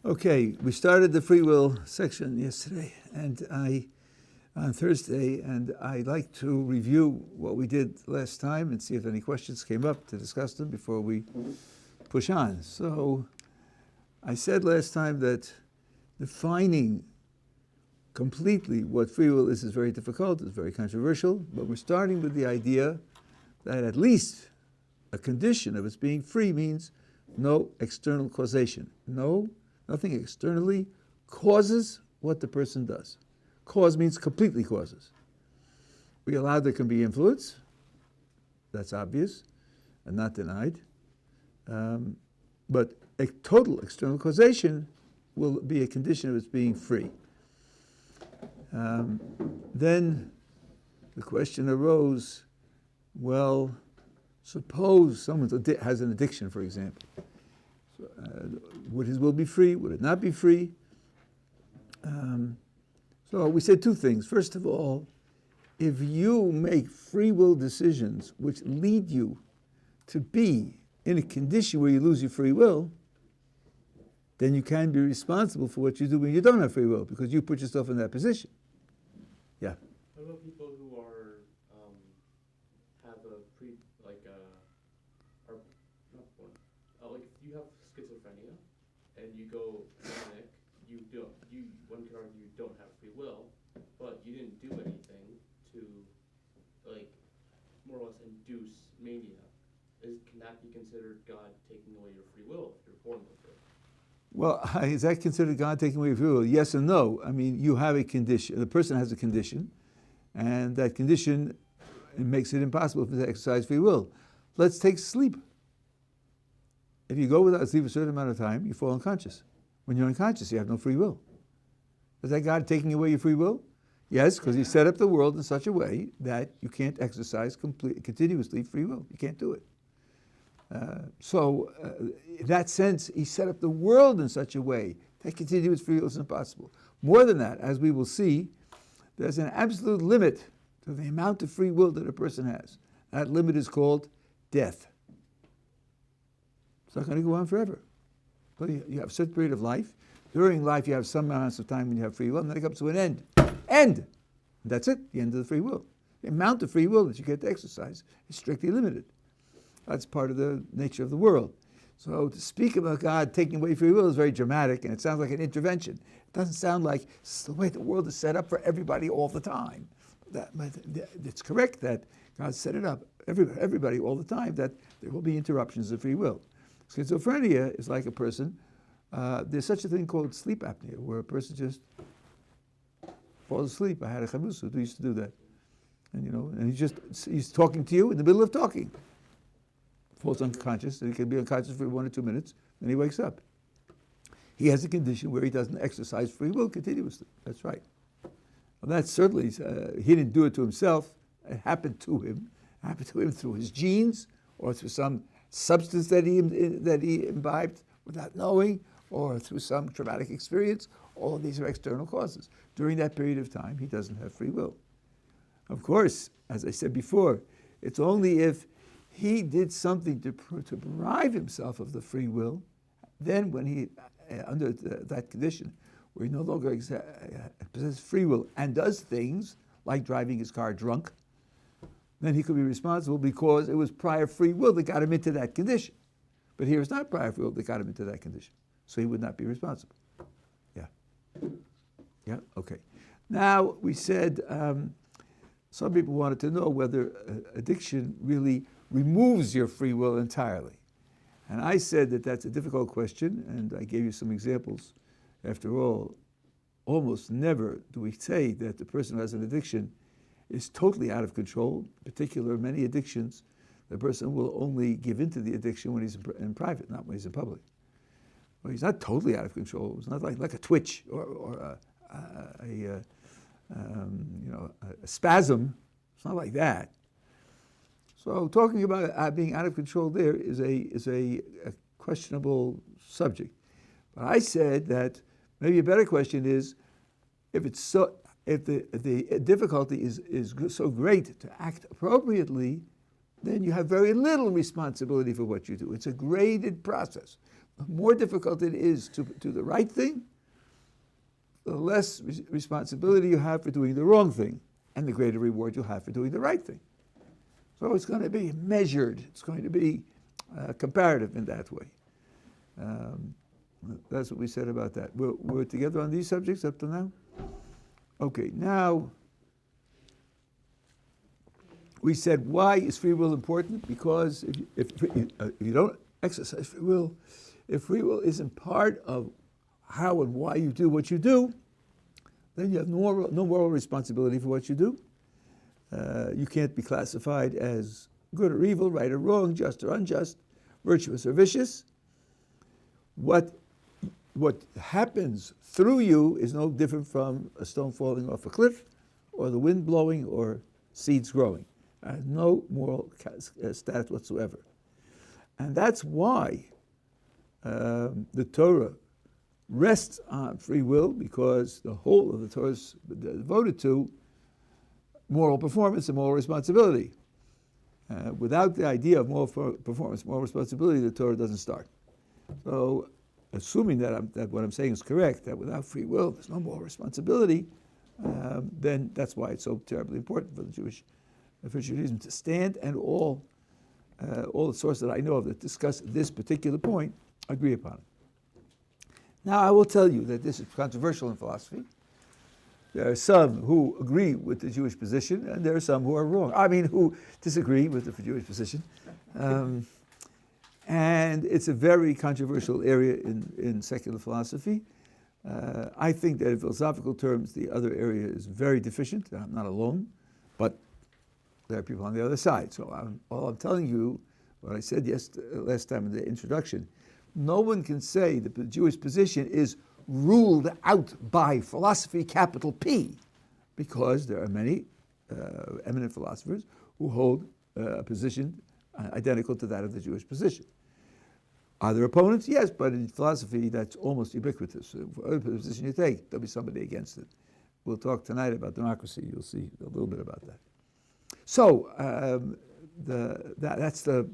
Okay, we started the free will section yesterday, on Thursday, and I'd like to review what we did last time and see if any questions came up to discuss them before we push on. So I said last time that defining completely what free will is very difficult, it's very controversial, but we're starting with the idea that at least a condition of its being free means no external causation. Nothing externally causes what the person does. Cause means completely causes. We allow there can be influence, that's obvious and not denied, but a total external causation will be a condition of its being free. Then the question arose, well, suppose someone has an addiction, for example. Would his will be free? Would it not be free? So we said two things. First of all, if you make free will decisions which lead you to be in a condition where you lose your free will, then you can be responsible for what you do when you don't have free will, because you put yourself in that position. Yeah. What about people who are have a like if you have schizophrenia and you go manic, one could argue you don't have free will, but you didn't do anything to more or less induce mania. Can that be considered God taking away your free will if you're born with it? Well, is that considered God taking away your free will? Yes and no. I mean, you have a condition. The person has a condition, and that condition makes it impossible for them to exercise free will. Let's take sleep. If you go without sleep a certain amount of time, you fall unconscious. When you're unconscious, you have no free will. Is that God taking away your free will? Yes, because He set up the world in such a way that you can't exercise continuously free will. You can't do it. In that sense, He set up the world in such a way that continuous free will is impossible. More than that, as we will see, there's an absolute limit to the amount of free will that a person has. That limit is called death. It's not going to go on forever. But you have a certain period of life. During life, you have some amounts of time when you have free will, and then it comes to an end. End! That's it, the end of the free will. The amount of free will that you get to exercise is strictly limited. That's part of the nature of the world. So to speak about God taking away free will is very dramatic, and it sounds like an intervention. It doesn't sound like it's the way the world is set up for everybody all the time. It's correct that God set it up, everybody all the time, that there will be interruptions of free will. Schizophrenia is like a person, there's such a thing called sleep apnea, where a person just falls asleep. I had a chavrusa who used to do that. And he's talking to you in the middle of talking. Falls unconscious, and he can be unconscious for 1 or 2 minutes, and he wakes up. He has a condition where he doesn't exercise free will continuously. That's right. Well, that's certainly, he didn't do it to himself. It happened to him. It happened to him through his genes, or through some substance that he imbibed without knowing, or through some traumatic experience. All of these are external causes. During that period of time, he doesn't have free will. Of course, as I said before, it's only if he did something to deprive himself of the free will, then when he, under that condition, where he no longer possesses free will and does things like driving his car drunk, then he could be responsible because it was prior free will that got him into that condition. But here it's not prior free will that got him into that condition. So he would not be responsible. Yeah, okay. Now, we said some people wanted to know whether addiction really removes your free will entirely. And I said that that's a difficult question, and I gave you some examples. After all, almost never do we say that the person who has an addiction is totally out of control. In particular, many addictions, the person will only give in to the addiction when he's in private, not when he's in public. Well, he's not totally out of control. It's not like a twitch or a spasm. It's not like that. So talking about being out of control there is a questionable subject. But I said that maybe a better question is, if the difficulty is so great to act appropriately, then you have very little responsibility for what you do. It's a graded process. the more difficult it is to do the right thing, the less responsibility you have for doing the wrong thing, and the greater reward you'll have for doing the right thing. So it's going to be measured. It's going to be comparative in that way. That's what we said about that. We're together on these subjects up to now? Okay, now we said, why is free will important? Because if you don't exercise free will, if free will isn't part of how and why you do what you do, then you have no moral responsibility for what you do. You can't be classified as good or evil, right or wrong, just or unjust, virtuous or vicious. What happens through you is no different from a stone falling off a cliff, or the wind blowing, or seeds growing. No moral status whatsoever. And that's why the Torah rests on free will, because the whole of the Torah is devoted to moral performance and moral responsibility. Without the idea of moral performance, moral responsibility, the Torah doesn't start. So, assuming that what I'm saying is correct, that without free will there's no moral responsibility, then that's why it's so terribly important for the Jewish Judaism to stand, and all the sources that I know of that discuss this particular point agree upon it. Now, I will tell you that this is controversial in philosophy. There are some who agree with the Jewish position, and there are some who are wrong. Who disagree with the Jewish position. And it's a very controversial area in secular philosophy. I think that in philosophical terms, the other area is very deficient. I'm not alone, but there are people on the other side. So all I'm telling you, what I said last time in the introduction, no one can say that the Jewish position is ruled out by philosophy, capital P, because there are many eminent philosophers who hold a position identical to that of the Jewish position. Are there opponents? Yes, but in philosophy that's almost ubiquitous. Whatever position you take, there'll be somebody against it. We'll talk tonight about democracy. You'll see a little bit about that. So that's the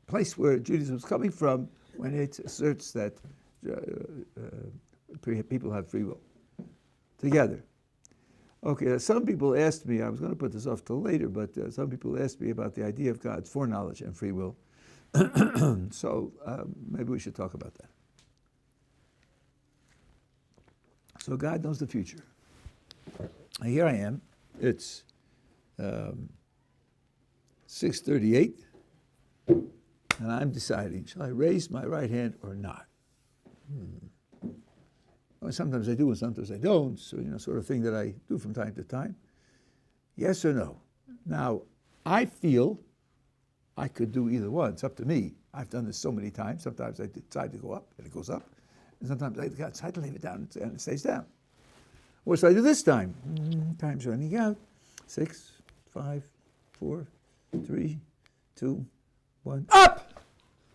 place where Judaism is coming from when it asserts that people have free will together. Okay, some people asked me, I was going to put this off till later, but some people asked me about the idea of God's foreknowledge and free will. So maybe we should talk about that. So God knows the future. And here I am. It's 6:38, and I'm deciding, shall I raise my right hand or not? Well, sometimes I do and sometimes I don't, so sort of thing that I do from time to time. Yes or no? Now, I feel I could do either one. It's up to me. I've done this so many times. Sometimes I decide to go up and it goes up, and sometimes I decide to leave it down and it stays down. What shall I do this time? Time's running out. 6, 5, 4, 3, 2, 1. Up!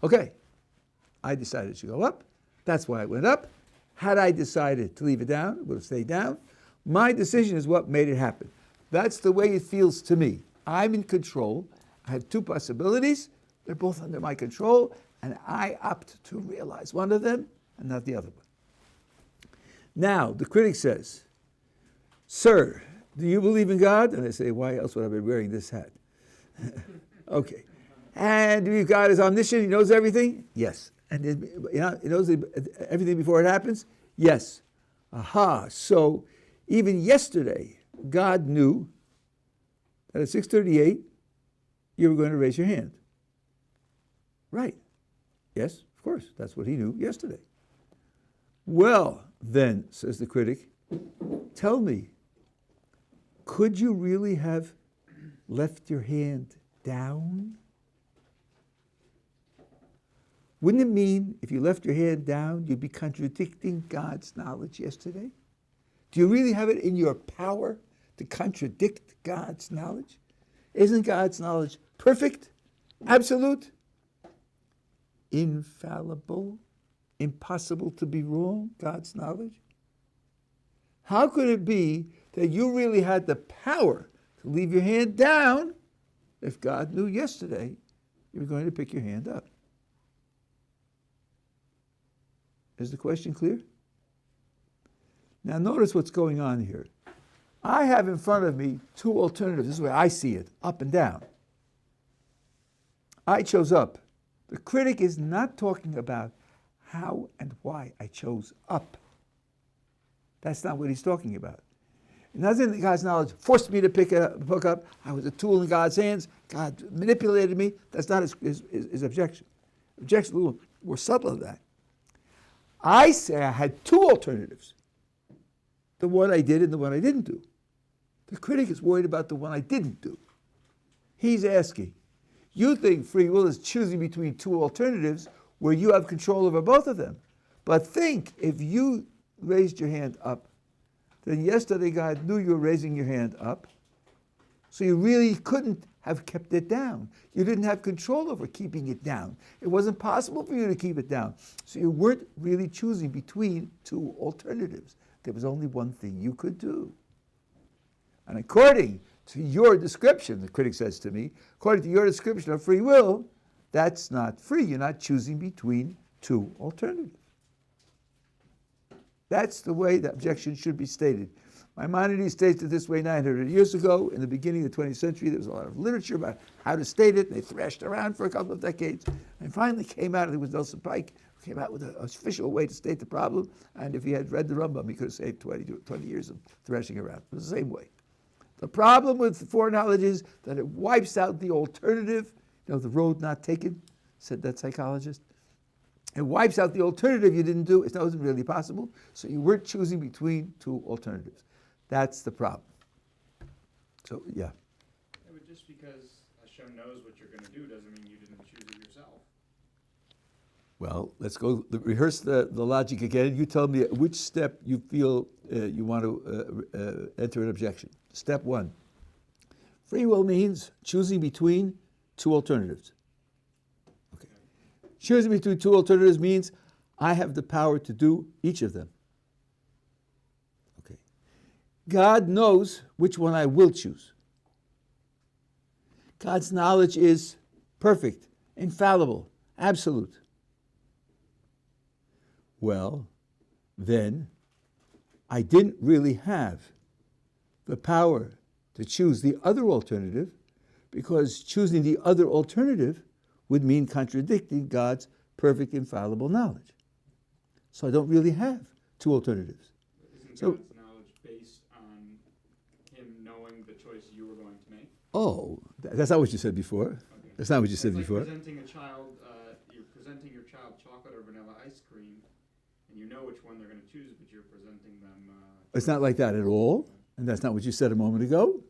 Okay. I decided to go up. That's why I went up. Had I decided to leave it down, it would have stayed down. My decision is what made it happen. That's the way it feels to me. I'm in control. I have two possibilities. They're both under my control, and I opt to realize one of them and not the other one. Now, the critic says, "Sir, do you believe in God?" And I say, "Why else would I be wearing this hat?" Okay. "And do you believe God is omniscient? He knows everything?" Yes. "And he knows everything before it happens?" Yes. Aha. So even yesterday, God knew that at 6:38, you were going to raise your hand. Right. Yes, of course. That's what he knew yesterday. Well, then, says the critic, tell me, could you really have left your hand down? Wouldn't it mean if you left your hand down, you'd be contradicting God's knowledge yesterday? Do you really have it in your power to contradict God's knowledge? Isn't God's knowledge perfect, absolute, infallible, impossible to be wrong, God's knowledge? How could it be that you really had the power to leave your hand down if God knew yesterday you were going to pick your hand up? Is the question clear? Now notice what's going on here. I have in front of me two alternatives. This is the way I see it, up and down. I chose up. The critic is not talking about how and why I chose up. That's not what he's talking about. It doesn't God's knowledge forced me to pick a book up. I was a tool in God's hands. God manipulated me. That's not his objection. Objection is a little more subtle than that. I say I had two alternatives. The one I did and the one I didn't do. The critic is worried about the one I didn't do. He's asking, you think free will is choosing between two alternatives where you have control over both of them. But think, if you raised your hand up, then yesterday God knew you were raising your hand up, so you really couldn't have kept it down. You didn't have control over keeping it down. It wasn't possible for you to keep it down. So you weren't really choosing between two alternatives. There was only one thing you could do. And according to your description, the critic says to me, according to your description of free will, that's not free. You're not choosing between two alternatives. That's the way the objection should be stated. Maimonides states it this way 900 years ago. In the beginning of the 20th century, there was a lot of literature about how to state it. They thrashed around for a couple of decades and finally came out, I think it was Nelson Pike, who came out with an official way to state the problem. And if he had read the Rambam, he could have saved 20 years of thrashing around. It was the same way. The problem with foreknowledge is that it wipes out the alternative, the road not taken, said that psychologist. It wipes out the alternative you didn't do. It wasn't really possible. So you weren't choosing between two alternatives. That's the problem. So, yeah. Yeah, but just because Hashem knows what you're going to do doesn't mean you didn't choose it yourself. Well, let's go rehearse the logic again. You tell me at which step you feel you want to enter an objection. Step one. Free will means choosing between two alternatives. Okay. Choosing between two alternatives means I have the power to do each of them. Okay. God knows which one I will choose. God's knowledge is perfect, infallible, absolute. Well, then, I didn't really have the power to choose the other alternative, because choosing the other alternative would mean contradicting God's perfect, infallible knowledge. So I don't really have two alternatives. Isn't God's knowledge based on Him knowing the choice you were going to make? Oh, that's not what you said before. Okay. That's not what you said before. Presenting a child, you're presenting your child chocolate or vanilla ice cream, and you know which one they're going to choose, but you're presenting them. It's not like that at all, and that's not what you said a moment ago.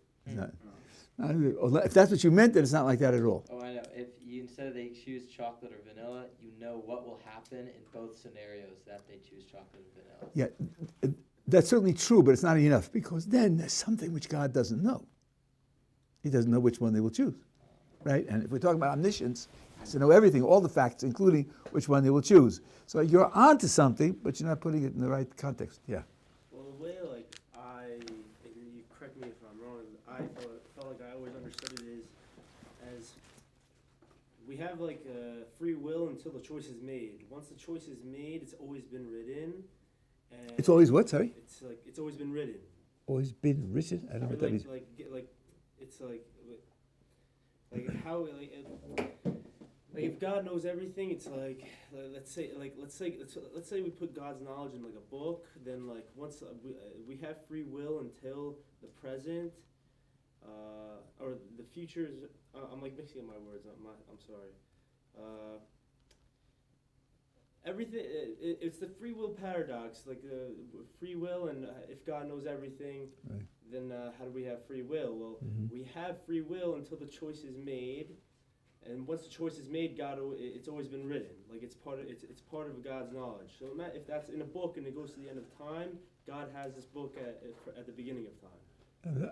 If that's what you meant, then it's not like that at all. Oh, I know. If you instead they choose chocolate or vanilla, you know what will happen in both scenarios that they choose chocolate or vanilla. Yeah, that's certainly true, but it's not enough, because then there's something which God doesn't know. He doesn't know which one they will choose, right? And if we're talking about omniscience, he has to know everything, all the facts, including which one they will choose. So you're onto something, but you're not putting it in the right context. Yeah. Well, the way, and you correct me if I'm wrong, I felt like I always understood it as we have free will until the choice is made. Once the choice is made, it's always been written. And It's always what, sorry? It's always been written. Always been written? I don't know what that means. If God knows everything, it's let's say we put God's knowledge in a book, then once we have free will until the present, or the future is. I'm mixing up my words. I'm sorry. Everything. It's the free will paradox. Free will, and if God knows everything, right, then how do we have free will? Well, we have free will until the choice is made. And once the choice is made, it's always been written. It's part of God's knowledge. So if that's in a book and it goes to the end of time, God has this book at the beginning of time.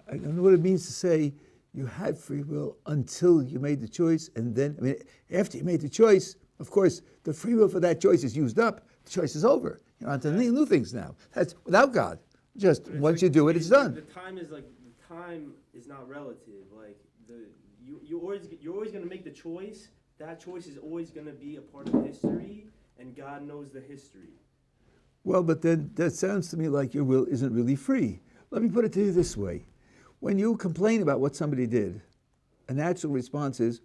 I don't know what it means to say you had free will until you made the choice, and then, after you made the choice, of course, the free will for that choice is used up. The choice is over. You're on to new things now. That's without God. Just once you do it, it's done. The time is not relative. You're always going to make the choice. That choice is always going to be a part of history, and God knows the history. Well, but then that sounds to me like your will isn't really free. Let me put it to you this way. When you complain about what somebody did, a natural response is,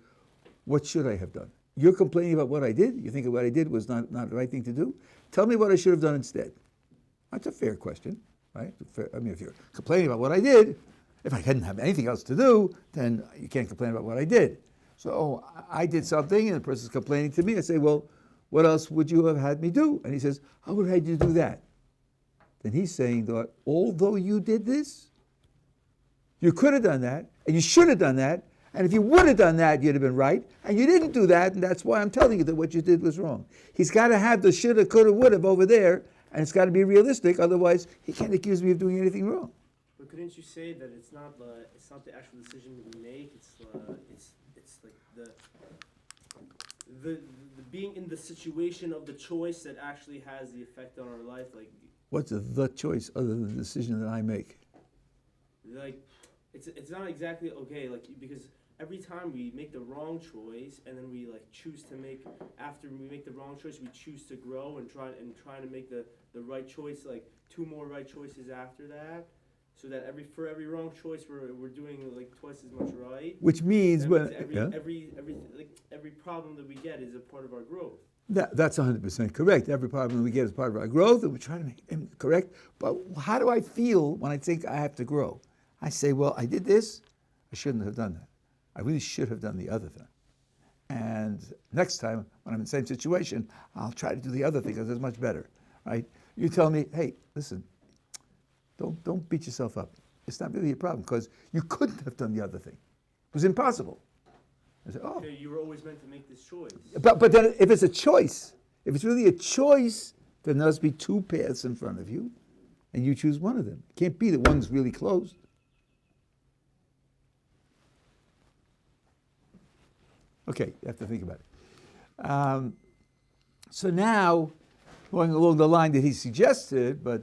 what should I have done? You're complaining about what I did? You think what I did was not the right thing to do? Tell me what I should have done instead. That's a fair question, right? I mean, if you're complaining about what I did, if I didn't have anything else to do, then you can't complain about what I did. So I did something and the person's complaining to me. I say, well, what else would you have had me do? And he says, I would have had you do that. Then he's saying that although you did this, you could have done that, and you should have done that, and if you would have done that, you'd have been right, and you didn't do that, and that's why I'm telling you that what you did was wrong. He's got to have the shoulda, coulda, would have over there, and it's got to be realistic, otherwise he can't accuse me of doing anything wrong. But couldn't you say that it's not the actual decision that we make, it's like the being in the situation of the choice that actually has the effect on our life, like What's the choice other than the decision that I make? Like, it's not exactly okay, like, because every time we make the wrong choice and then we like choose to make, after we make the wrong choice, we choose to grow and try to make the right choice, like 2 more right choices after that, so that for every wrong choice we're doing like twice as much right. Which means every problem that we get is a part of our growth. That's 100% correct. Every problem we get is part of our growth, and we're trying to make it correct. But how do I feel when I think I have to grow? I say, well, I did this. I shouldn't have done that. I really should have done the other thing. And next time, when I'm in the same situation, I'll try to do the other thing because it's much better, right? You tell me, hey, listen, don't beat yourself up. It's not really a problem because you couldn't have done the other thing. It was impossible. I say, oh. Okay, you were always meant to make this choice. But then if it's a choice, if it's really a choice, then there must be 2 paths in front of you, and you choose one of them. It can't be that one's really closed. Okay, you have to think about it. So now, going along the line that he suggested, but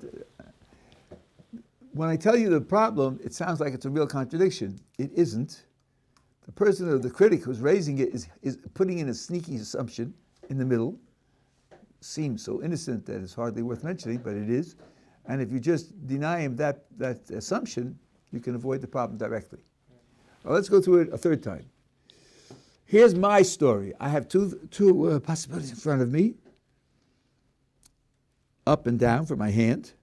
when I tell you the problem, it sounds like it's a real contradiction. It isn't. The person or the critic who's raising it is putting in a sneaky assumption in the middle. Seems so innocent that it's hardly worth mentioning, but it is. And if you just deny him that assumption, you can avoid the problem directly. Well, let's go through it a third time. Here's my story. I have two possibilities in front of me. Up and down for my hand.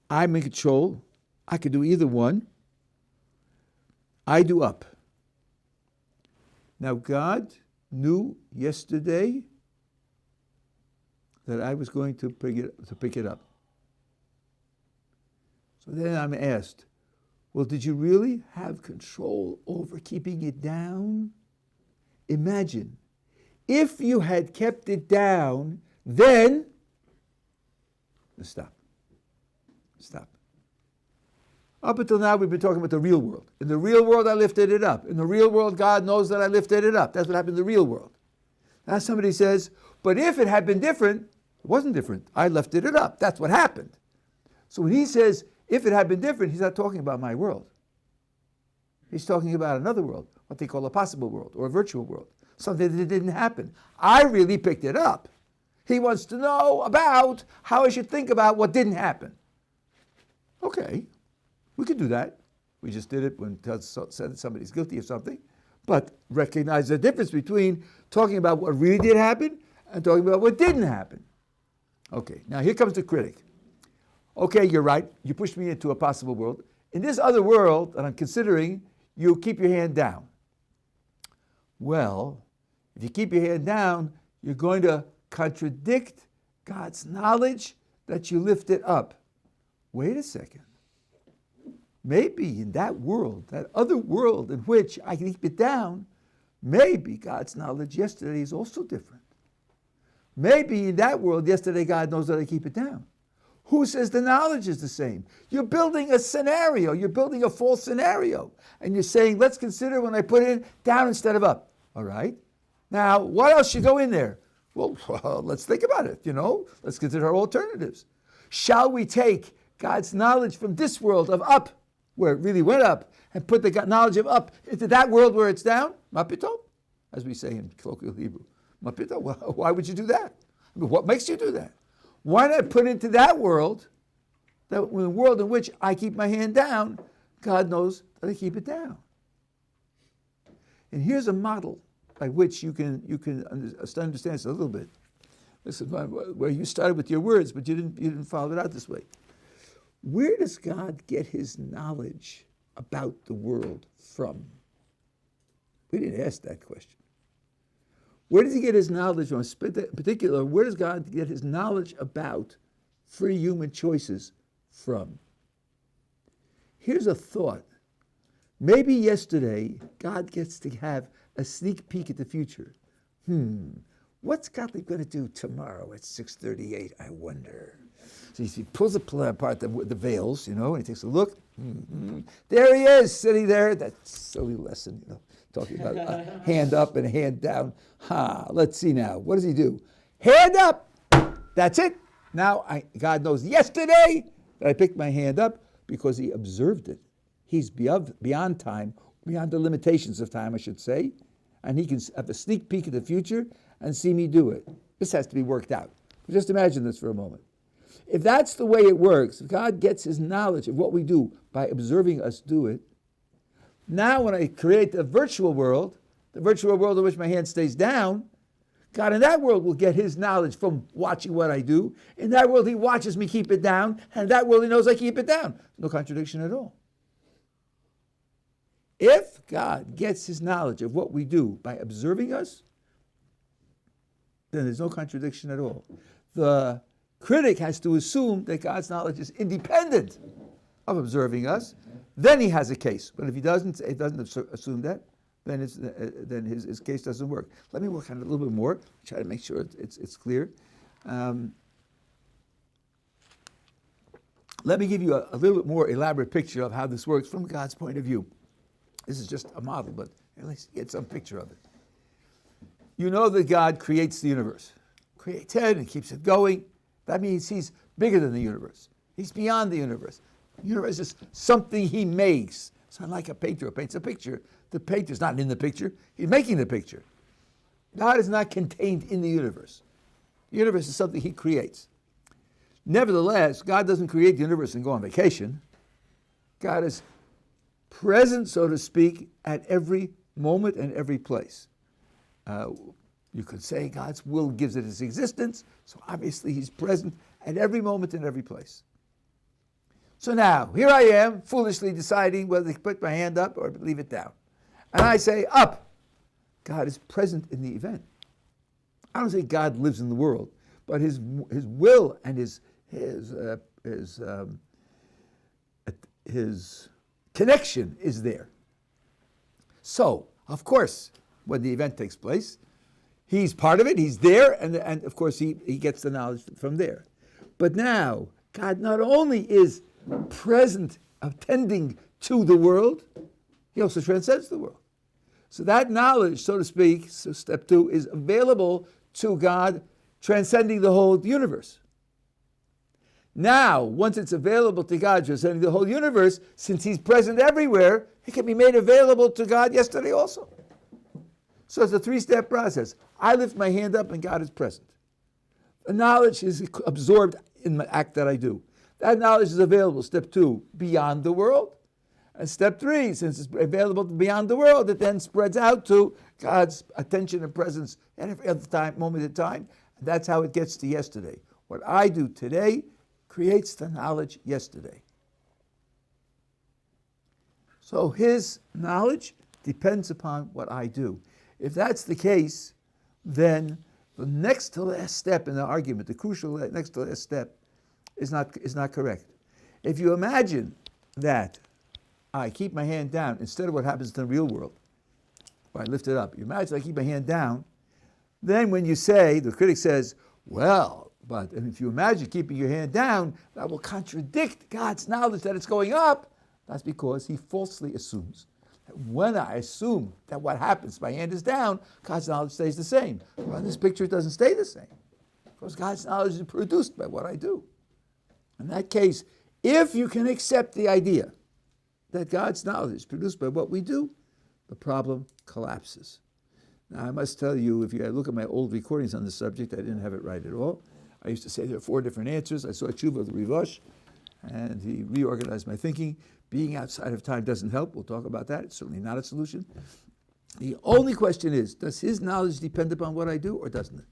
I'm in control. I could do either one. I do up. Now God knew yesterday that I was going to pick it up. So then I'm asked, well, did you really have control over keeping it down? Imagine, if you had kept it down, then stop. Up until now, we've been talking about the real world. In the real world, I lifted it up. In the real world, God knows that I lifted it up. That's what happened in the real world. Now somebody says, but if it had been different, it wasn't different. I lifted it up. That's what happened. So when he says, if it had been different, he's not talking about my world. He's talking about another world, what they call a possible world or a virtual world, something that didn't happen. I really picked it up. He wants to know about how I should think about what didn't happen. Okay. We could do that. We just did it when it said that somebody's guilty of something. But recognize the difference between talking about what really did happen and talking about what didn't happen. Okay, now here comes the critic. Okay, you're right. You pushed me into a possible world. In this other world that I'm considering, you keep your hand down. Well, if you keep your hand down, you're going to contradict God's knowledge that you lift it up. Wait a second. Maybe in that world, that other world in which I can keep it down, maybe God's knowledge yesterday is also different. Maybe in that world, yesterday God knows that I keep it down. Who says the knowledge is the same? You're building a scenario. You're building a false scenario. And you're saying, let's consider when I put it down instead of up. All right? Now, what else should go in there? Well, let's think about it, Let's consider our alternatives. Shall we take God's knowledge from this world of up, where it really went up, and put the knowledge of up into that world where it's down? Mapito, as we say in colloquial Hebrew. Mapito, why would you do that? I mean, what makes you do that? Why not put into that world, the world in which I keep my hand down, God knows that I keep it down. And here's a model by which you can understand this a little bit. Listen, where you started with your words, but you didn't follow it out this way. Where does God get his knowledge about the world from? We didn't ask that question. Where does he get his knowledge from? In particular, where does God get his knowledge about free human choices from? Here's a thought. Maybe yesterday, God gets to have a sneak peek at the future. What's Gottleib going to do tomorrow at 6:38, I wonder? So he pulls apart the veils, and he takes a look. There he is, sitting there. That silly lesson, talking about a hand up and a hand down. Let's see now. What does he do? Hand up. That's it. Now, God knows yesterday that I picked my hand up because he observed it. He's beyond time, beyond the limitations of time, I should say. And he can have a sneak peek at the future and see me do it. This has to be worked out. But just imagine this for a moment. If that's the way it works, if God gets his knowledge of what we do by observing us do it, now when I create the virtual world in which my hand stays down, God in that world will get his knowledge from watching what I do. In that world, he watches me keep it down, and in that world, he knows I keep it down. No contradiction at all. If God gets his knowledge of what we do by observing us, then there's no contradiction at all. The critic has to assume that God's knowledge is independent of observing us. Then he has a case. But if he doesn't assume that, then his case doesn't work. Let me work on it a little bit more, try to make sure it's clear. Let me give you a little bit more elaborate picture of how this works from God's point of view. This is just a model, but at least get some picture of it. You know that God creates the universe. Creates it and keeps it going. That means he's bigger than the universe. He's beyond the universe. The universe is something he makes. It's not like a painter who paints a picture. The painter's not in the picture. He's making the picture. God is not contained in the universe. The universe is something he creates. Nevertheless, God doesn't create the universe and go on vacation. God is present, so to speak, at every moment and every place. You could say God's will gives it its existence, so obviously he's present at every moment and every place. So now, here I am, foolishly deciding whether to put my hand up or leave it down. And I say, up. God is present in the event. I don't say God lives in the world, but his will and his connection is there. So, of course, when the event takes place, he's part of it, he's there, and of course he gets the knowledge from there. But now, God not only is present, attending to the world, he also transcends the world. So that knowledge, so to speak, so step 2, is available to God, transcending the whole universe. Now, once it's available to God, transcending the whole universe, since he's present everywhere, it can be made available to God yesterday also. So it's a 3-step process. I lift my hand up and God is present. The knowledge is absorbed in the act that I do. That knowledge is available, step 2, beyond the world. And step 3, since it's available beyond the world, it then spreads out to God's attention and presence at every other time, moment in time. And that's how it gets to yesterday. What I do today creates the knowledge yesterday. So his knowledge depends upon what I do. If that's the case, then the next to last step in the argument, the crucial next to last step, is not correct. If you imagine that I keep my hand down instead of what happens in the real world, where I lift it up, you imagine I keep my hand down, then when you say, the critic says, well, but if you imagine keeping your hand down, that will contradict God's knowledge that it's going up. That's because he falsely assumes that when I assume that what happens, my hand is down, God's knowledge stays the same. Well, in this picture, it doesn't stay the same, because God's knowledge is produced by what I do. In that case, if you can accept the idea that God's knowledge is produced by what we do, the problem collapses. Now, I must tell you, if you look at my old recordings on the subject, I didn't have it right at all. I used to say there are 4 different answers. I saw Tshuva of the Rivosh, and he reorganized my thinking. Being outside of time doesn't help. We'll talk about that. It's certainly not a solution. The only question is, does his knowledge depend upon what I do, or doesn't it?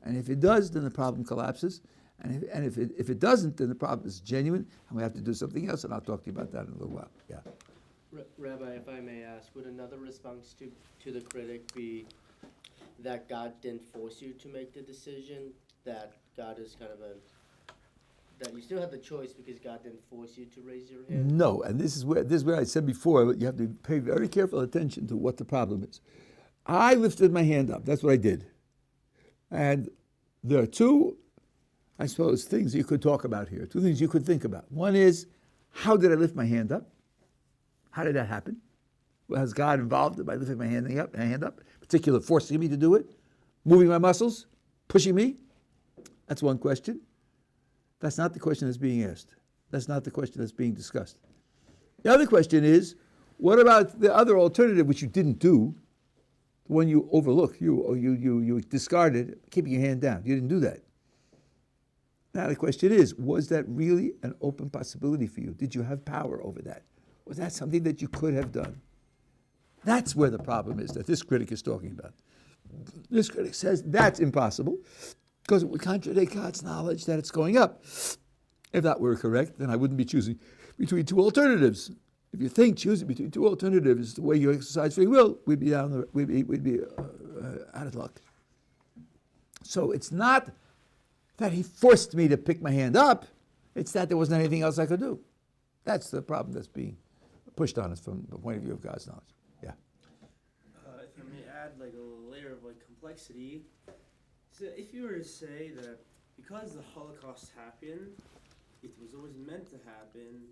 And if it does, then the problem collapses. And if it doesn't, then the problem is genuine, and we have to do something else, and I'll talk to you about that in a little while. Yeah. Rabbi, if I may ask, would another response to the critic be that God didn't force you to make the decision, that God is kind of that you still have the choice because God didn't force you to raise your hand? No, and this is where I said before, you have to pay very careful attention to what the problem is. I lifted my hand up. That's what I did. And there are 2, I suppose, things you could talk about here, 2 things you could think about. One is, how did I lift my hand up? How did that happen? Was God involved by lifting my hand up, particular forcing me to do it, moving my muscles, pushing me? That's one question. That's not the question that's being asked. That's not the question that's being discussed. The other question is, what about the other alternative which you didn't do, the one you overlooked, you discarded, keeping your hand down? You didn't do that. Now the question is, was that really an open possibility for you? Did you have power over that? Was that something that you could have done? That's where the problem is that this critic is talking about. This critic says that's impossible because it would contradict God's knowledge that it's going up. If that were correct, then I wouldn't be choosing between 2 alternatives. If you think choosing between 2 alternatives is the way you exercise free will, we'd be out of luck. So it's not that he forced me to pick my hand up, it's that there wasn't anything else I could do. That's the problem that's being pushed on us from the point of view of God's knowledge. Yeah. If I may add like a layer of like complexity, so if you were to say that because the Holocaust happened, it was always meant to happen.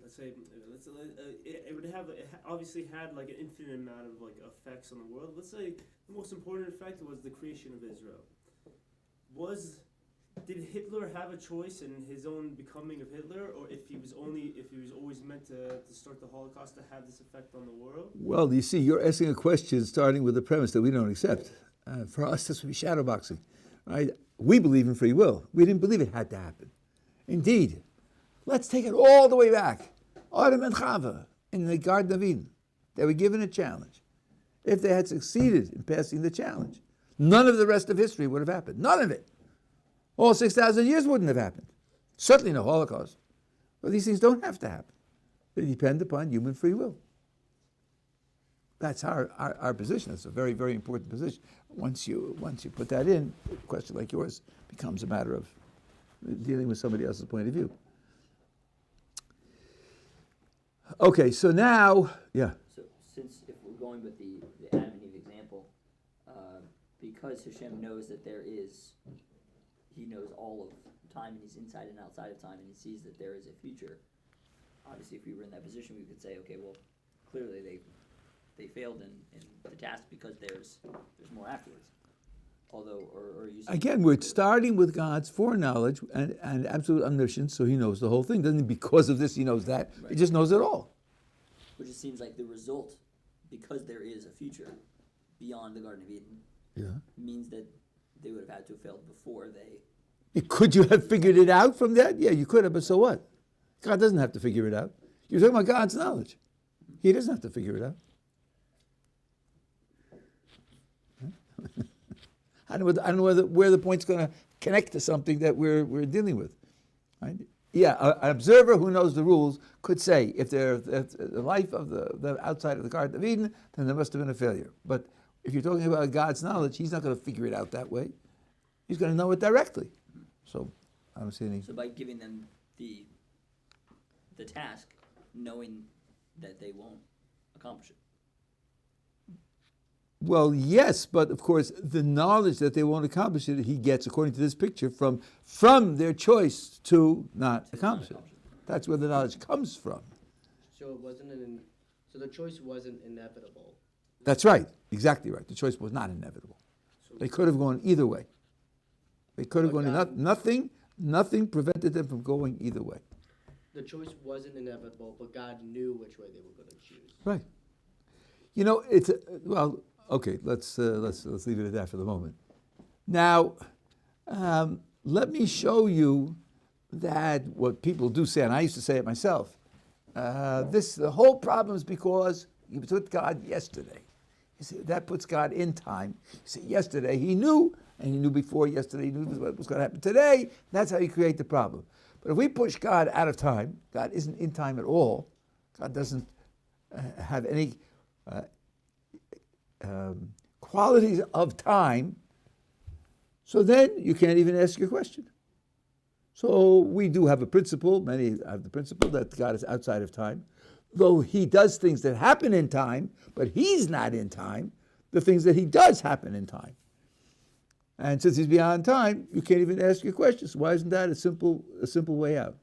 It would have obviously had like an infinite amount of like effects on the world. Let's say the most important effect was the creation of Israel. Did Hitler have a choice in his own becoming of Hitler, or if he was always meant to start the Holocaust to have this effect on the world? Well, you see, you're asking a question starting with a premise that we don't accept. For us, this would be shadowboxing, right? We believe in free will. We didn't believe it had to happen. Indeed, let's take it all the way back. Adam and Chava in the Garden of Eden, they were given a challenge. If they had succeeded in passing the challenge, none of the rest of history would have happened. None of it. All 6,000 years wouldn't have happened. Certainly no Holocaust. But these things don't have to happen. They depend upon human free will. That's our position. It's a very, very important position. Once you put that in, a question like yours becomes a matter of dealing with somebody else's point of view. Okay, so now, yeah. So since if we're going with the Adam and Eve example, because Hashem knows that He knows all of time, and He's inside and outside of time, and He sees that there is a future. Obviously, if we were in that position, we could say, okay, well, clearly they failed in the task because there's more afterwards. Although, or you again, we're starting with God's foreknowledge and absolute omniscience, so He knows the whole thing. Doesn't mean because of this He knows that. Right. He just knows it all. Which just seems like the result, because there is a future beyond the Garden of Eden, means that they would have had to have failed before they... Could you have figured it out from that? Yeah, you could have, but so what? God doesn't have to figure it out. You're talking about God's knowledge. He doesn't have to figure it out. I don't know where the point's going to connect to something that we're dealing with. Right? Yeah, an observer who knows the rules could say, if the life of the outside of the Garden of Eden, then there must have been a failure. But if you're talking about God's knowledge, He's not going to figure it out that way. He's going to know it directly. So I don't see any... So by giving them the task, knowing that they won't accomplish it. Well, yes, but of course, the knowledge that they won't accomplish it, he gets, according to this picture, from their choice to not accomplish it. That's where the knowledge comes from. So it wasn't so the choice wasn't inevitable. That's right, exactly right. The choice was not inevitable. They could have gone either way. They could have gone. Nothing prevented them from going either way. The choice wasn't inevitable, but God knew which way they were going to choose. Right. You know, it's okay. Let's leave it at that for the moment. Now, let me show you that what people do say, and I used to say it myself, the whole problem is because you put God yesterday. You see, that puts God in time. You see, yesterday he knew, and he knew before yesterday, he knew what was going to happen today. That's how you create the problem. But if we push God out of time, God isn't in time at all. God doesn't have any qualities of time. So then you can't even ask your question. So we do have a principle, many have the principle that God is outside of time. Though he does things that happen in time, but he's not in time, the things that he does happen in time. And since he's beyond time, you can't even ask your questions. Why isn't that a simple way out?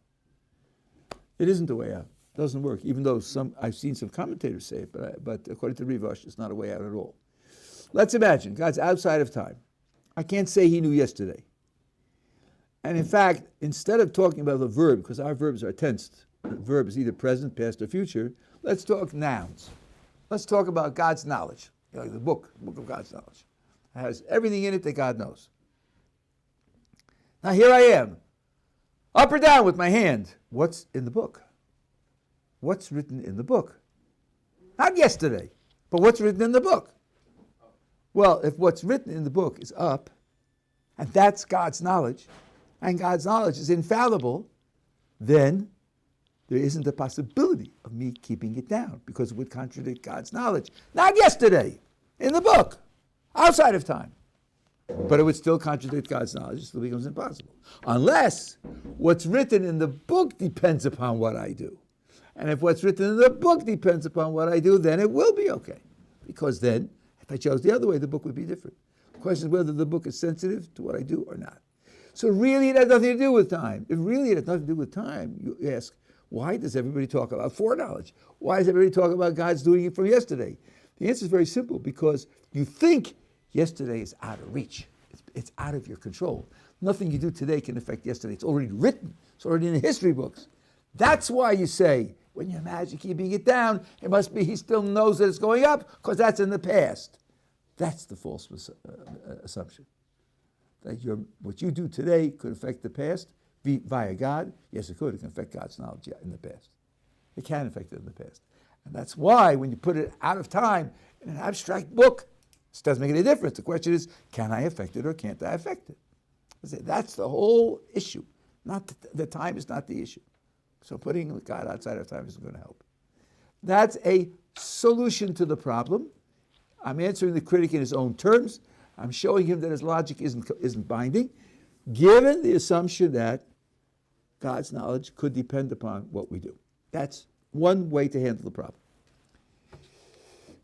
It isn't a way out. It doesn't work, even though I've seen some commentators say it, but according to Rivash, it's not a way out at all. Let's imagine God's outside of time. I can't say he knew yesterday. And in fact, instead of talking about the verb, because our verbs are tensed, the verb is either present, past, or future, let's talk nouns. Let's talk about God's knowledge, like the book of God's knowledge. It has everything in it that God knows. Now here I am, up or down with my hand. What's in the book? What's written in the book? Not yesterday, but what's written in the book? Well, if what's written in the book is up, and that's God's knowledge, and God's knowledge is infallible, then there isn't a possibility of me keeping it down, because it would contradict God's knowledge. Not yesterday, in the book, outside of time. But it would still contradict God's knowledge. It still becomes impossible. Unless what's written in the book depends upon what I do. And if what's written in the book depends upon what I do, then it will be okay. Because then, if I chose the other way, the book would be different. The question is whether the book is sensitive to what I do or not. So really it has nothing to do with time. If really it has nothing to do with time, you ask, why does everybody talk about foreknowledge? Why does everybody talk about God's doing it from yesterday? The answer is very simple, because you think yesterday is out of reach. It's out of your control. Nothing you do today can affect yesterday. It's already written. It's already in the history books. That's why you say, when you imagine keeping it down, it must be he still knows that it's going up, because that's in the past. That's the false assumption. That what you do today could affect the past via God. Yes, it could. It can affect God's knowledge in the past. It can affect it in the past. And that's why when you put it out of time in an abstract book, it doesn't make any difference. The question is, can I affect it or can't I affect it? That's the whole issue. Not the time is not the issue. So putting God outside of time isn't going to help. That's a solution to the problem. I'm answering the critic in his own terms. I'm showing him that his logic isn't binding, given the assumption that God's knowledge could depend upon what we do. That's one way to handle the problem.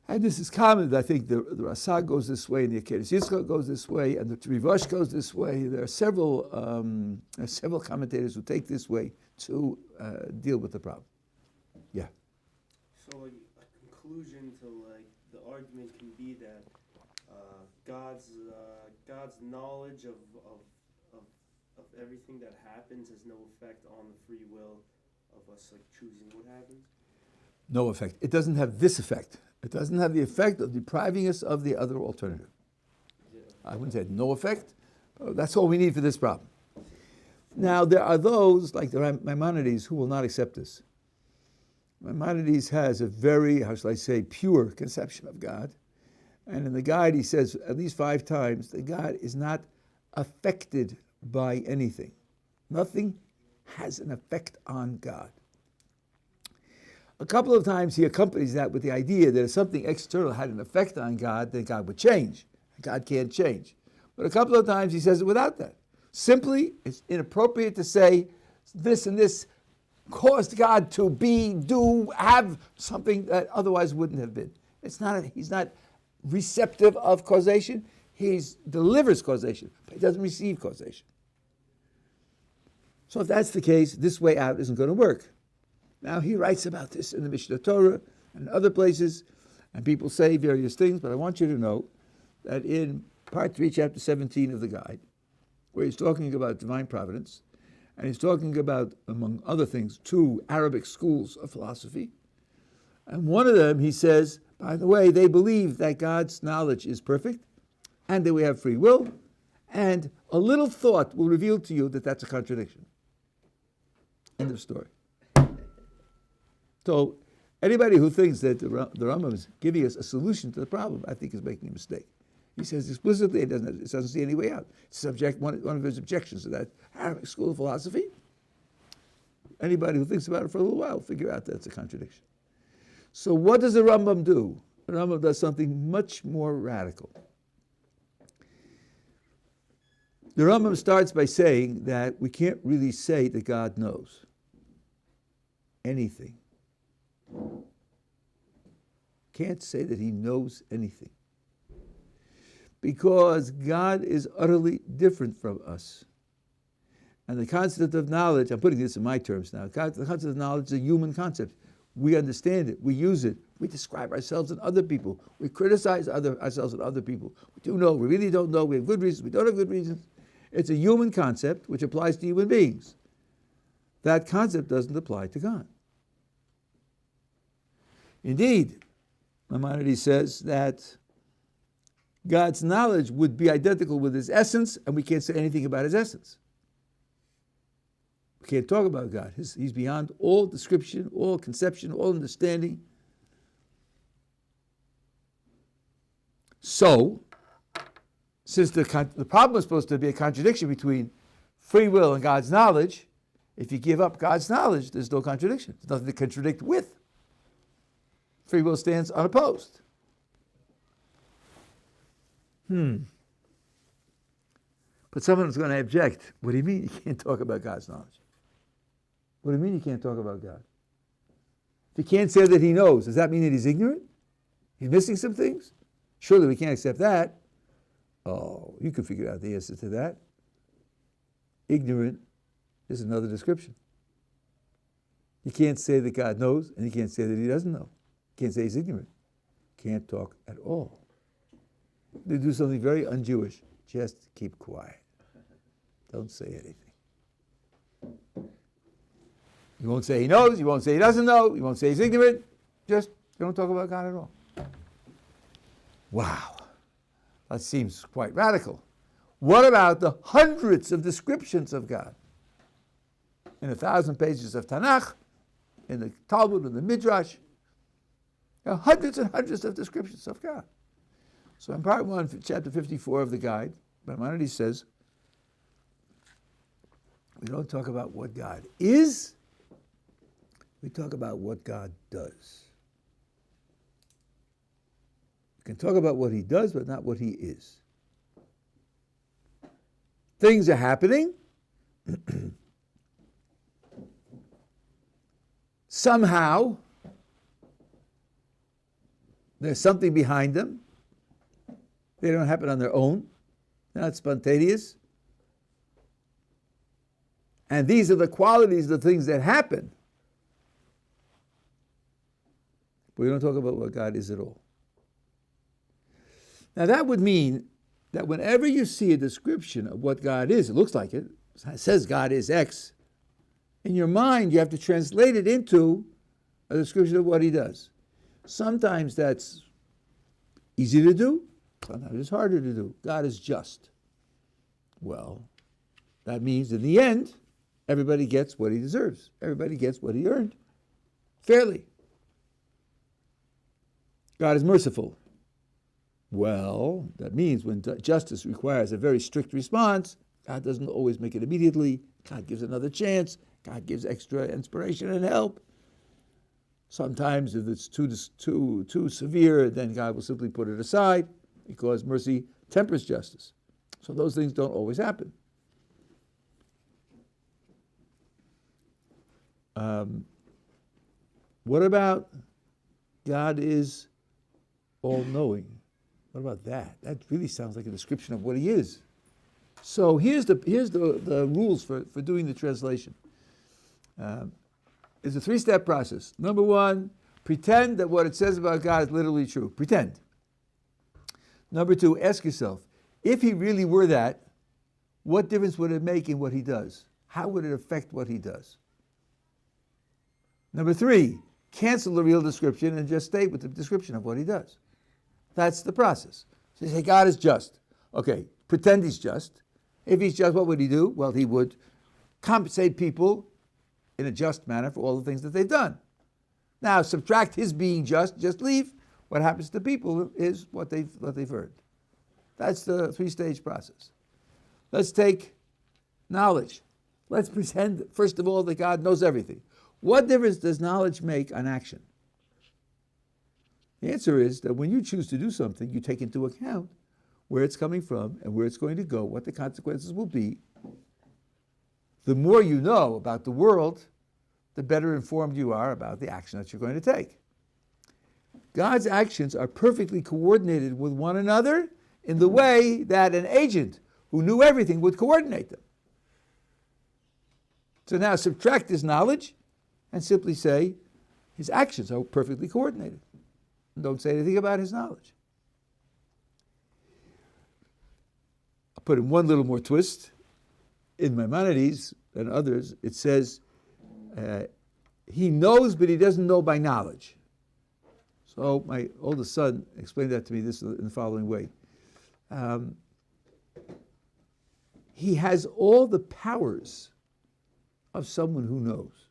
And this is common. I think the Rasag goes this way, and the academically goes this way, and the Rivash goes this way. There are several commentators who take this way to deal with the problem. Yeah. So like a conclusion to like the argument can be that God's knowledge of everything that happens has no effect on the free will of us like choosing what happens. No effect. It doesn't have this effect. It doesn't have the effect of depriving us of the other alternative. I wouldn't say no effect. That's all we need for this problem. Now, there are those, like the Maimonides, who will not accept this. Maimonides has a very, how shall I say, pure conception of God. And in the guide, he says at least 5 times that God is not affected by anything. Nothing has an effect on God. A couple of times he accompanies that with the idea that if something external had an effect on God, then God would change. God can't change. But a couple of times he says it without that. Simply, it's inappropriate to say this and this caused God to have something that otherwise wouldn't have been. He's not receptive of causation. He delivers causation, but he doesn't receive causation. So if that's the case, this way out isn't going to work. Now he writes about this in the Mishnah Torah and other places, and people say various things, but I want you to know that in part 3, chapter 17 of the guide, where he's talking about divine providence, and he's talking about, among other things, 2 Arabic schools of philosophy. And one of them, he says, by the way, they believe that God's knowledge is perfect, and that we have free will, And a little thought will reveal to you that that's a contradiction. End of story. So anybody who thinks that the Rambam is giving us a solution to the problem, I think is making a mistake. He says explicitly it doesn't see any way out. It's one of his objections to that Arabic school of philosophy. Anybody who thinks about it for a little while will figure out that's a contradiction. So what does the Rambam do? The Rambam does something much more radical. The Rambam starts by saying that we can't really say that God knows anything. Can't say that he knows anything. Because God is utterly different from us. And the concept of knowledge, I'm putting this in my terms now, the concept of knowledge is a human concept. We understand it, we use it, we describe ourselves and other people, we criticize ourselves and other people. We do know, we really don't know, we have good reasons, we don't have good reasons. It's a human concept which applies to human beings. That concept doesn't apply to God. Indeed, Maimonides says that God's knowledge would be identical with his essence, and we can't say anything about his essence. We can't talk about God. He's beyond all description, all conception, all understanding. So, since the problem is supposed to be a contradiction between free will and God's knowledge, if you give up God's knowledge, there's no contradiction. There's nothing to contradict with. Free will stands unopposed. But someone's going to object. What do you mean you can't talk about God's knowledge? What do you mean you can't talk about God? If you can't say that he knows, does that mean that he's ignorant? He's missing some things? Surely we can't accept that. Oh, you can figure out the answer to that. Ignorant is another description. You can't say that God knows, and you can't say that he doesn't know. You can't say he's ignorant. Can't talk at all. They do something very un-Jewish. Just keep quiet. Don't say anything. You won't say he knows, you won't say he doesn't know, you won't say he's ignorant. Just don't talk about God at all. Wow. That seems quite radical. What about the hundreds of descriptions of God? In 1,000 pages of Tanakh, in the Talmud, in the Midrash, there are hundreds and hundreds of descriptions of God. So in part 1, chapter 54 of the guide, Maimonides says, we don't talk about what God is, we talk about what God does. We can talk about what he does, but not what he is. Things are happening. Somehow, there's something behind them. They don't happen on their own. They're not spontaneous. And these are the qualities of the things that happen. But we don't talk about what God is at all. Now that would mean that whenever you see a description of what God is, it looks like it says God is X, in your mind you have to translate it into a description of what he does. Sometimes that's easy to do, sometimes it's harder to do. God is just. Well, that means in the end, everybody gets what he deserves. Everybody gets what he earned, fairly. God is merciful. Well, that means when justice requires a very strict response, God doesn't always make it immediately. God gives another chance. God gives extra inspiration and help. Sometimes if it's too severe, then God will simply put it aside because mercy tempers justice. So those things don't always happen. What about God is all-knowing? What about that? That really sounds like a description of what he is. So here's the rules for doing the translation. It's a 3-step process. Number 1, pretend that what it says about God is literally true. Pretend. Number 2, ask yourself, if he really were that, what difference would it make in what he does? How would it affect what he does? Number 3, cancel the real description and just stay with the description of what he does. That's the process. So you say God is just. Okay, pretend he's just. If he's just, what would he do? Well, he would compensate people in a just manner for all the things that they've done. Now, subtract his being just leave. What happens to people is what they've heard. That's the three-stage process. Let's take knowledge. Let's pretend, first of all, that God knows everything. What difference does knowledge make on action? The answer is that when you choose to do something, you take into account where it's coming from and where it's going to go, what the consequences will be. The more you know about the world, the better informed you are about the action that you're going to take. God's actions are perfectly coordinated with one another in the way that an agent who knew everything would coordinate them. So now subtract his knowledge and simply say his actions are perfectly coordinated. And don't say anything about his knowledge. I'll put in one little more twist. In Maimonides and others, it says, he knows, but he doesn't know by knowledge. So my oldest son explained that to me in the following way. He has all the powers of someone who knows,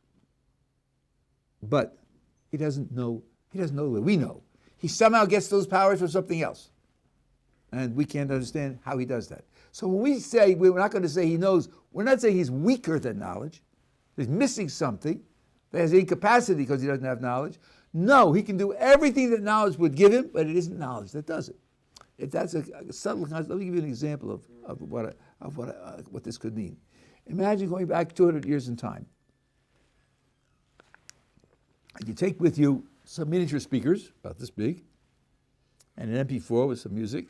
but he doesn't know that we know. He somehow gets those powers from something else, and we can't understand how he does that. So when we say, we're not going to say he knows, we're not saying he's weaker than knowledge, he's missing something, that has incapacity because he doesn't have knowledge. No, he can do everything that knowledge would give him, but it isn't knowledge that does it. If that's a subtle concept, let me give you an example of what this could mean. Imagine going back 200 years in time. And you take with you some miniature speakers, about this big, and an MP4 with some music,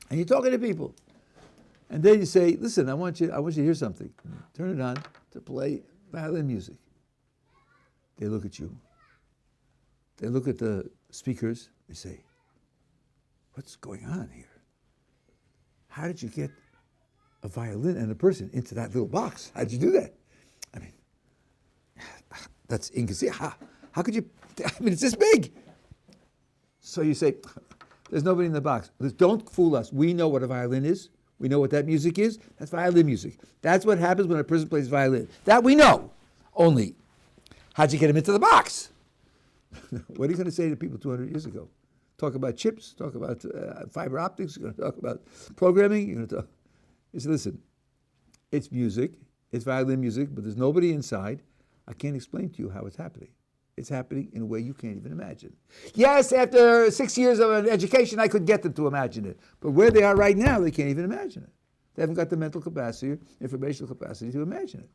and you're talking to people. And then you say, listen, I want you to hear something. Turn it on to play violin music. They look at you. They look at the speakers. They say, what's going on here? How did you get a violin and a person into that little box? How did you do that? I mean, that's inconceivable. How could you? I mean, it's this big. So you say, there's nobody in the box. Don't fool us. We know what a violin is. We know what that music is. That's violin music. That's what happens when a person plays violin. That we know. Only, how'd you get him into the box? What are you going to say to people 200 years ago? Talk about chips, talk about fiber optics, you're going to talk about programming, you're going to talk. You say, listen, it's music, it's violin music, but there's nobody inside. I can't explain to you how it's happening. It's happening in a way you can't even imagine. Yes, after 6 years of an education, I could get them to imagine it. But where they are right now, they can't even imagine it. They haven't got the mental capacity or informational capacity to imagine it.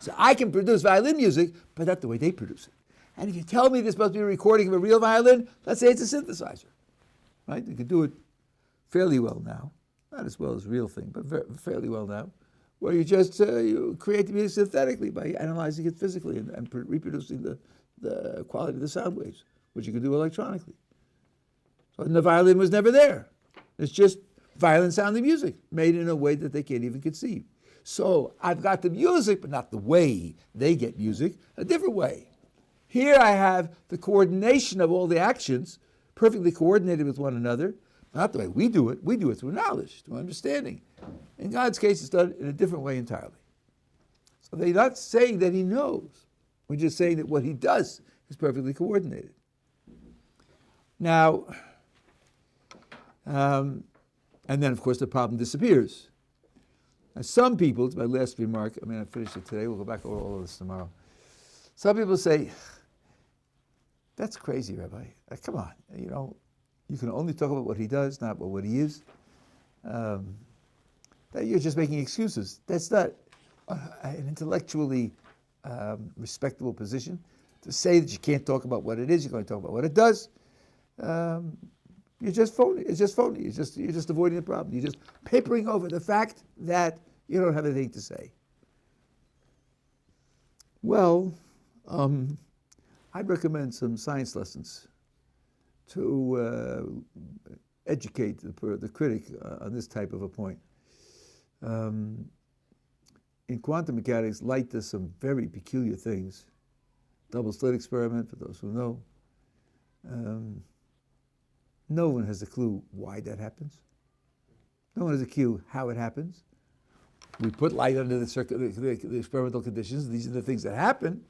So I can produce violin music, but not the way they produce it. And if you tell me there's supposed to be a recording of a real violin, let's say it's a synthesizer, right? You can do it fairly well now. Not as well as real thing, but fairly well now. Where you just you create the music synthetically by analyzing it physically and reproducing the quality of the sound waves, which you can do electronically. So the violin was never there. It's just violin sounding music made in a way that they can't even conceive. So I've got the music, but not the way they get music, a different way. Here I have the coordination of all the actions, perfectly coordinated with one another. Not the way we do it through knowledge, through understanding. In God's case, it's done in a different way entirely. So they're not saying that he knows. We're just saying that what he does is perfectly coordinated. Now, and then of course the problem disappears. Now some people, it's my last remark, I finished it today, we'll go back over all of this tomorrow. Some people say, that's crazy, Rabbi. Come on, you can only talk about what he does, not about what he is. That you're just making excuses. That's not an intellectually respectable position. To say that you can't talk about what it is, you're going to talk about what it does. You're just phony. It's just phony. You're just avoiding the problem. You're just papering over the fact that you don't have anything to say. Well, I'd recommend some science lessons to educate the critic on this type of a point. In quantum mechanics, light does some very peculiar things. Double slit experiment, for those who know. No one has a clue why that happens. No one has a clue how it happens. We put light under the experimental conditions. These are the things that happen,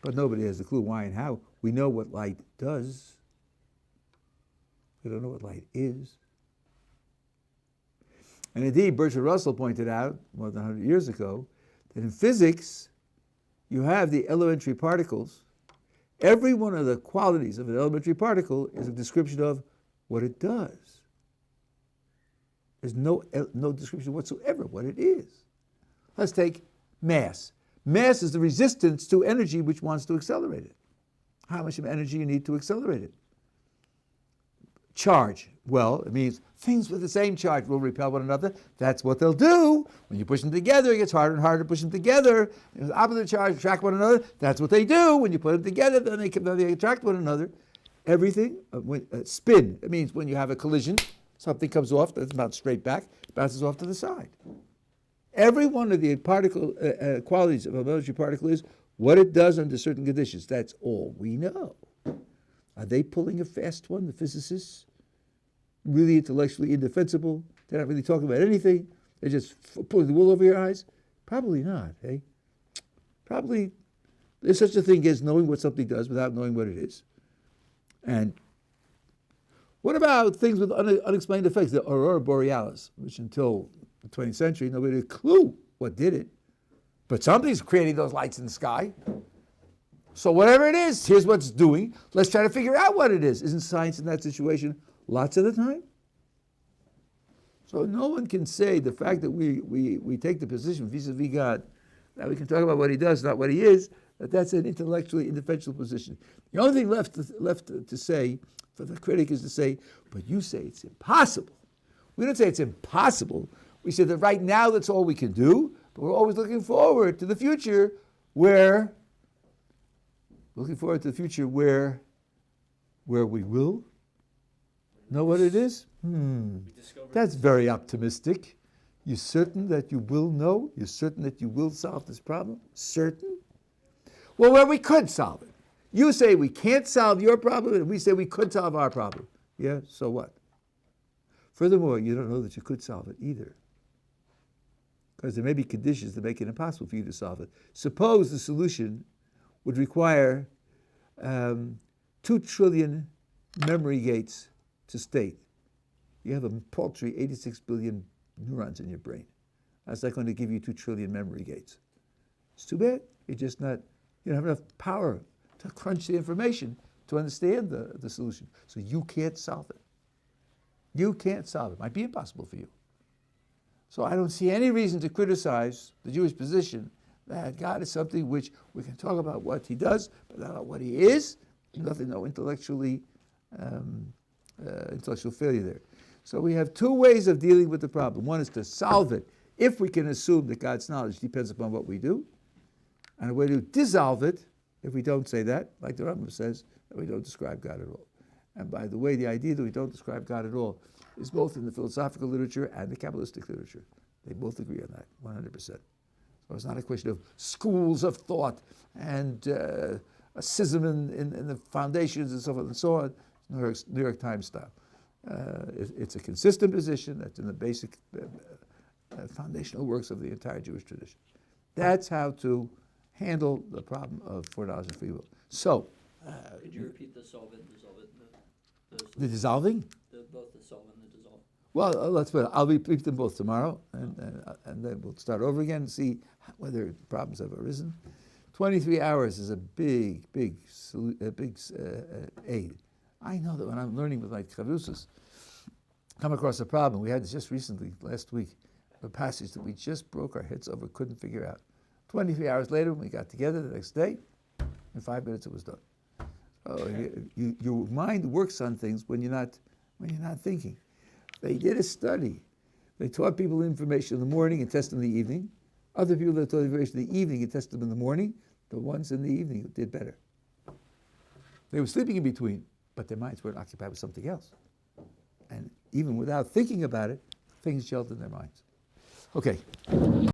but nobody has a clue why and how. We know what light does. We don't know what light is. And indeed, Bertrand Russell pointed out more than 100 years ago that in physics, you have the elementary particles. Every one of the qualities of an elementary particle is a description of what it does. There's no description whatsoever what it is. Let's take mass. Mass is the resistance to energy which wants to accelerate it. How much of energy you need to accelerate it? Charge. Well, it means things with the same charge will repel one another. That's what they'll do. When you push them together, it gets harder and harder to push them together. The opposite charge attract one another. That's what they do. When you put them together, then they attract one another. Everything, spin. It means when you have a collision, something comes off, that's not straight back, bounces off to the side. Every one of the particle qualities of a elementary particle is what it does under certain conditions. That's all we know. Are they pulling a fast one, the physicists? Really intellectually indefensible? They're not really talking about anything? They're just pulling the wool over your eyes? Probably not, eh? Probably there's such a thing as knowing what something does without knowing what it is. And what about things with unexplained effects? The aurora borealis, which until the 20th century, nobody had a clue what did it. But something's creating those lights in the sky. So whatever it is, here's what it's doing. Let's try to figure out what it is. Isn't science in that situation lots of the time? So no one can say the fact that we take the position vis-a-vis God, that we can talk about what he does, not what he is, that's an intellectually indefensible position. The only thing left to say for the critic is to say, but you say it's impossible. We don't say it's impossible. We say that right now that's all we can do, but we're always looking forward to the future where we will know what it is? That's very optimistic. You certain that you will know? You're certain that you will solve this problem? Certain? Well, where we could solve it. You say we can't solve your problem, and we say we could solve our problem. Yeah, so what? Furthermore, you don't know that you could solve it either, because there may be conditions that make it impossible for you to solve it. Suppose the solution would require 2 trillion memory gates to state. You have a paltry 86 billion neurons in your brain. How's that going to give you 2 trillion memory gates? It's too bad. You don't have enough power to crunch the information to understand the solution. So you can't solve it. You can't solve it. It might be impossible for you. So I don't see any reason to criticize the Jewish position that God is something which we can talk about what he does, but not about what he is. There's no intellectual failure there. So we have 2 ways of dealing with the problem. One is to solve it if we can assume that God's knowledge depends upon what we do, and a way to dissolve it if we don't say that, like the Rabbi says, that we don't describe God at all. And by the way, the idea that we don't describe God at all is both in the philosophical literature and the Kabbalistic literature. They both agree on that, 100%. So it's not a question of schools of thought and a schism in the foundations and so forth and so on, New York Times style. It's a consistent position that's in the basic foundational works of the entire Jewish tradition. That's how to handle the problem of foreknowledge and free will. So, could you repeat the solve it and dissolve it? The dissolving? Both the solve and the dissolve. Well, let's put it. I'll repeat them both tomorrow, and then we'll start over again and see whether problems have arisen. 23 hours is a big aid. I know that when I'm learning with my chavrusos, come across a problem. We had this just recently, last week, a passage that we just broke our heads over, couldn't figure out. 23 hours later, when we got together the next day, in 5 minutes it was done. Your mind works on things when you're not thinking. They did a study. They taught people information in the morning and tested them in the evening. Other people that taught information in the evening and tested them in the morning. The ones in the evening did better. They were sleeping in between, but their minds weren't occupied with something else. And even without thinking about it, things gelled in their minds. Okay.